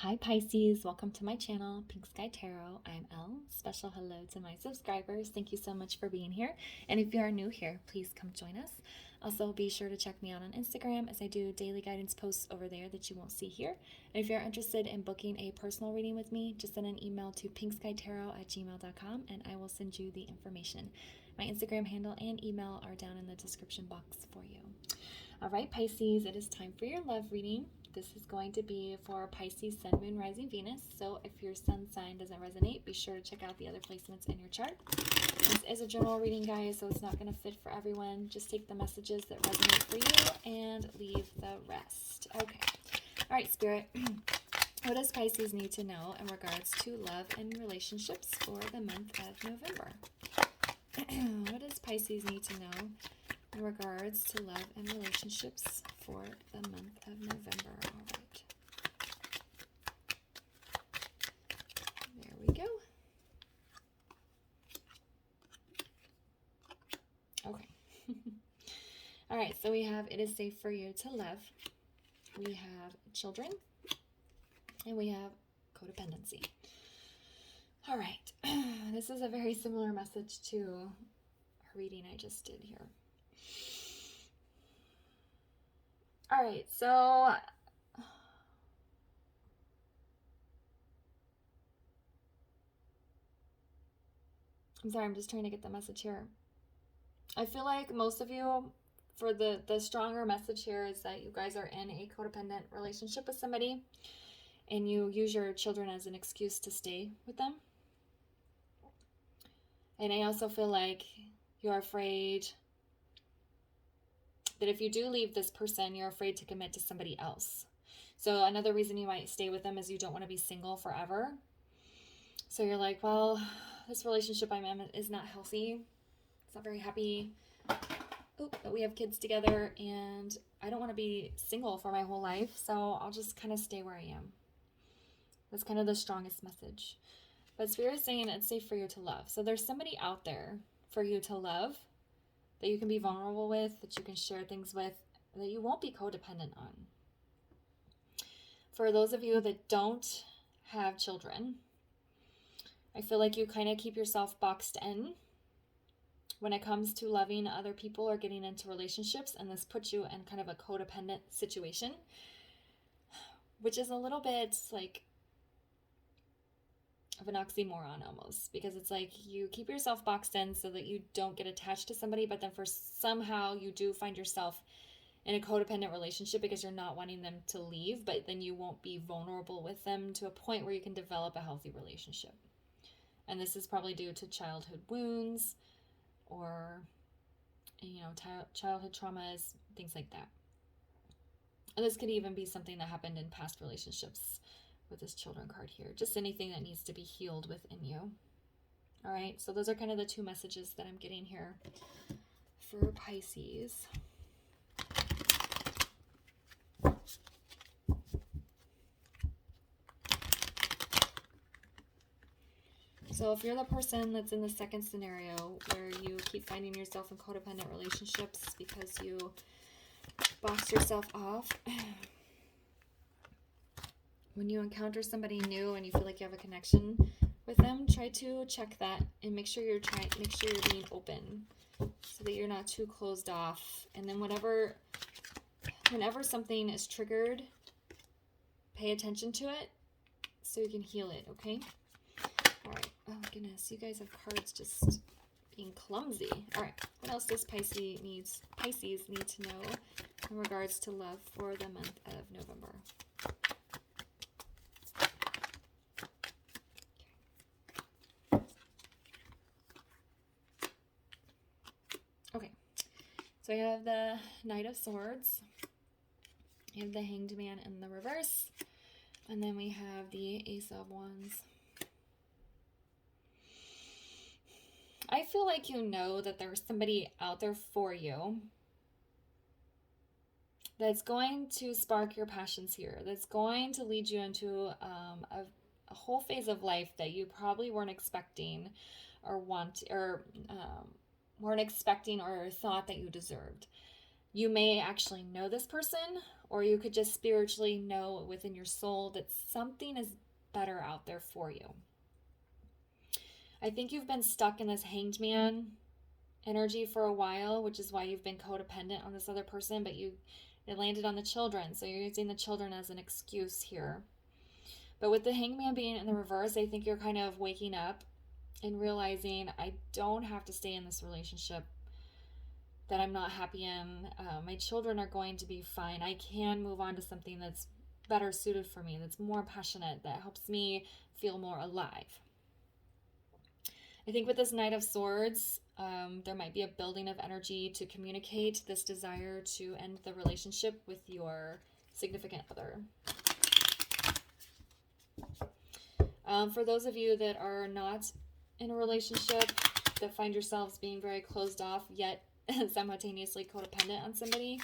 Hi Pisces, welcome to my channel, Pink Sky Tarot. I'm Elle. Special hello to my subscribers. Thank you so much for being here. And if you are new here, please come join us. Also, be sure to check me out on Instagram as I do daily guidance posts over there that you won't see here. And if you're interested in booking a personal reading with me, just send an email to pinkskytarot@gmail.com and I will send you the information. My Instagram handle and email are down in the description box for you. All right, Pisces, it is time for your love reading. This is going to be for Pisces, Sun, Moon, Rising, Venus. So if your sun sign doesn't resonate, be sure to check out the other placements in your chart. This is a general reading, guys, so it's not going to fit for everyone. Just take the messages that resonate for you and leave the rest. Okay. All right, Spirit. What does Pisces need to know in regards to love and relationships for the month of November? What does Pisces need to know in regards to love and relationships for the month of November? All right. There we go. Okay. All right, so we have it is safe for you to love. We have children. And we have codependency. All right. This is a very similar message to a reading I just did here. All right, so I'm sorry, I'm just trying to get the message here. I feel like most of you, for the stronger message here is that you guys are in a codependent relationship with somebody and you use your children as an excuse to stay with them. And I also feel like you're afraid that if you do leave this person, you're afraid to commit to somebody else. So another reason you might stay with them is you don't want to be single forever. So you're like, well, this relationship I'm in is not healthy. It's not very happy. But we have kids together and I don't want to be single for my whole life. So I'll just kind of stay where I am. That's kind of the strongest message. But Spirit is saying it's safe for you to love. So there's somebody out there for you to love, that you can be vulnerable with, that you can share things with, that you won't be codependent on. For those of you that don't have children, I feel like you kind of keep yourself boxed in when it comes to loving other people or getting into relationships, and this puts you in kind of a codependent situation, which is a little bit like of an oxymoron almost, because it's like you keep yourself boxed in so that you don't get attached to somebody, but then for somehow you do find yourself in a codependent relationship because you're not wanting them to leave, but then you won't be vulnerable with them to a point where you can develop a healthy relationship. And this is probably due to childhood wounds or, childhood traumas, things like that. And this could even be something that happened in past relationships with this children card here. Just anything that needs to be healed within you. All right, so those are kind of the two messages that I'm getting here for Pisces. So if you're the person that's in the second scenario where you keep finding yourself in codependent relationships because you box yourself off, when you encounter somebody new and you feel like you have a connection with them, try to check that and make sure you're being open so that you're not too closed off. And then whenever something is triggered, pay attention to it so you can heal it, okay? All right. Oh, goodness. You guys have cards just being clumsy. All right. What else does Pisces need to know in regards to love for the month of November? Okay. So we have the Knight of Swords. We have the Hanged Man in the reverse. And then we have the Ace of Wands. I feel like you know that there's somebody out there for you that's going to spark your passions here, that's going to lead you into a whole phase of life that you probably weren't expecting or weren't expecting or thought that you deserved. You may actually know this person, or you could just spiritually know within your soul that something is better out there for you. I think you've been stuck in this hanged man energy for a while, which is why you've been codependent on this other person, but it landed on the children. So you're using the children as an excuse here. But with the hangman being in the reverse, I think you're kind of waking up and realizing I don't have to stay in this relationship that I'm not happy in. My children are going to be fine. I can move on to something that's better suited for me, that's more passionate, that helps me feel more alive. I think with this Knight of Swords, there might be a building of energy to communicate this desire to end the relationship with your significant other. For those of you that are not in a relationship, that find yourselves being very closed off, yet simultaneously codependent on somebody,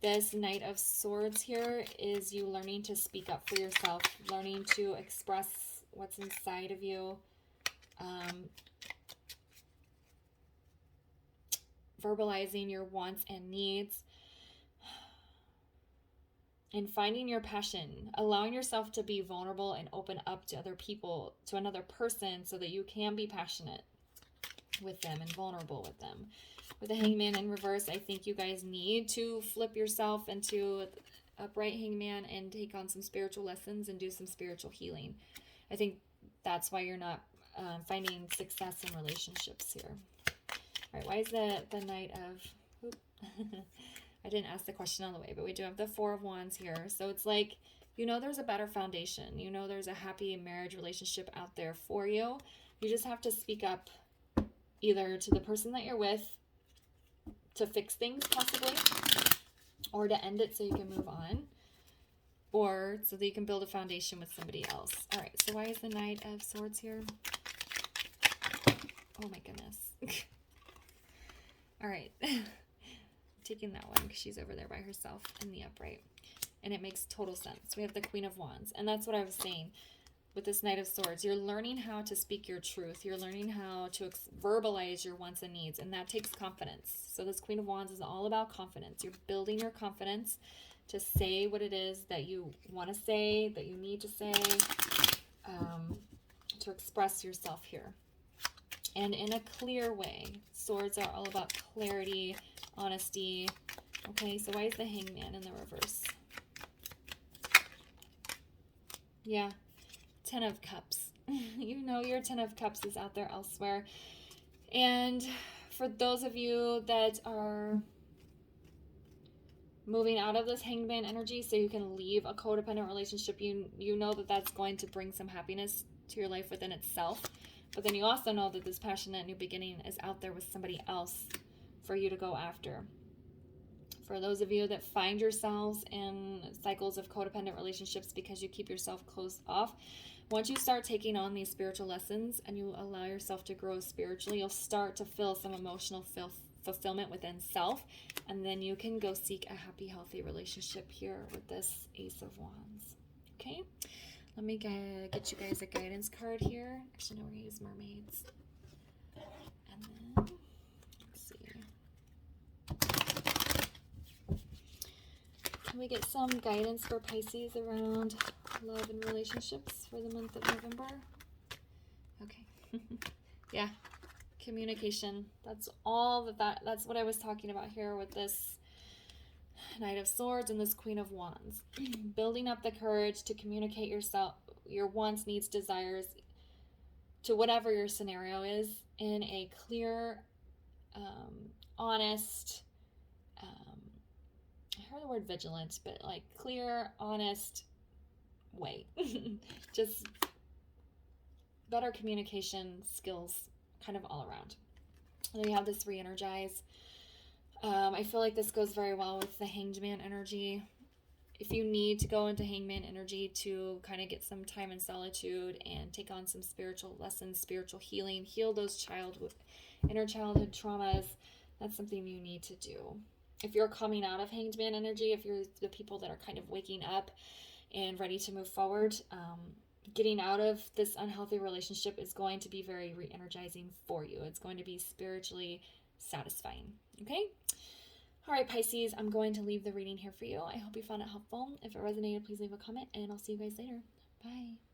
this Knight of Swords here is you learning to speak up for yourself, learning to express what's inside of you, verbalizing your wants and needs, and finding your passion, allowing yourself to be vulnerable and open up to other people, to another person, so that you can be passionate with them and vulnerable with them. With the hangman in reverse, I think you guys need to flip yourself into upright hangman and take on some spiritual lessons and do some spiritual healing. I think that's why you're not finding success in relationships here. All right, why is the Knight of... I didn't ask the question on the way, but we do have the Four of Wands here. So it's like, you know there's a better foundation. You know there's a happy marriage relationship out there for you. You just have to speak up either to the person that you're with to fix things possibly, or to end it so you can move on, or so that you can build a foundation with somebody else. All right, so why is the Knight of Swords here? Oh my goodness. All right. Taking that one because she's over there by herself in the upright, and it makes total sense. We have the Queen of Wands, and that's what I was saying with this Knight of Swords. You're learning how to speak your truth. You're learning how to verbalize your wants and needs, and that takes confidence. So this Queen of Wands is all about confidence. You're building your confidence to say what it is that you want to say, that you need to say, to express yourself here, and in a clear way. Swords are all about clarity, honesty. Okay, so why is the Hangman in the reverse? Yeah, Ten of Cups. You know your Ten of Cups is out there elsewhere. And for those of you that are moving out of this Hangman energy so you can leave a codependent relationship, you know that that's going to bring some happiness to your life within itself. But then you also know that this passionate new beginning is out there with somebody else for you to go after. For those of you that find yourselves in cycles of codependent relationships because you keep yourself closed off, once you start taking on these spiritual lessons and you allow yourself to grow spiritually, you'll start to feel some emotional fulfillment within self, and then you can go seek a happy, healthy relationship here with this Ace of Wands. Okay, let me get you guys a guidance card here. Actually, no, we're going to use mermaids. And then, let's see. Can we get some guidance for Pisces around love and relationships for the month of November? Okay. Yeah. Communication. That's all that's what I was talking about here with this Knight of Swords and this Queen of Wands. Building up the courage to communicate yourself, your wants, needs, desires to whatever your scenario is in a clear, honest, I heard the word vigilant, but like clear, honest way. Just better communication skills kind of all around. And we have this re-energize. I feel like this goes very well with the Hanged Man energy. If you need to go into Hangman energy to kind of get some time in solitude and take on some spiritual lessons, spiritual healing, heal those inner childhood traumas, that's something you need to do. If you're coming out of Hanged Man energy, if you're the people that are kind of waking up and ready to move forward, getting out of this unhealthy relationship is going to be very re-energizing for you. It's going to be spiritually satisfying. Okay? All right, Pisces, I'm going to leave the reading here for you. I hope you found it helpful. If it resonated, please leave a comment, and I'll see you guys later. Bye.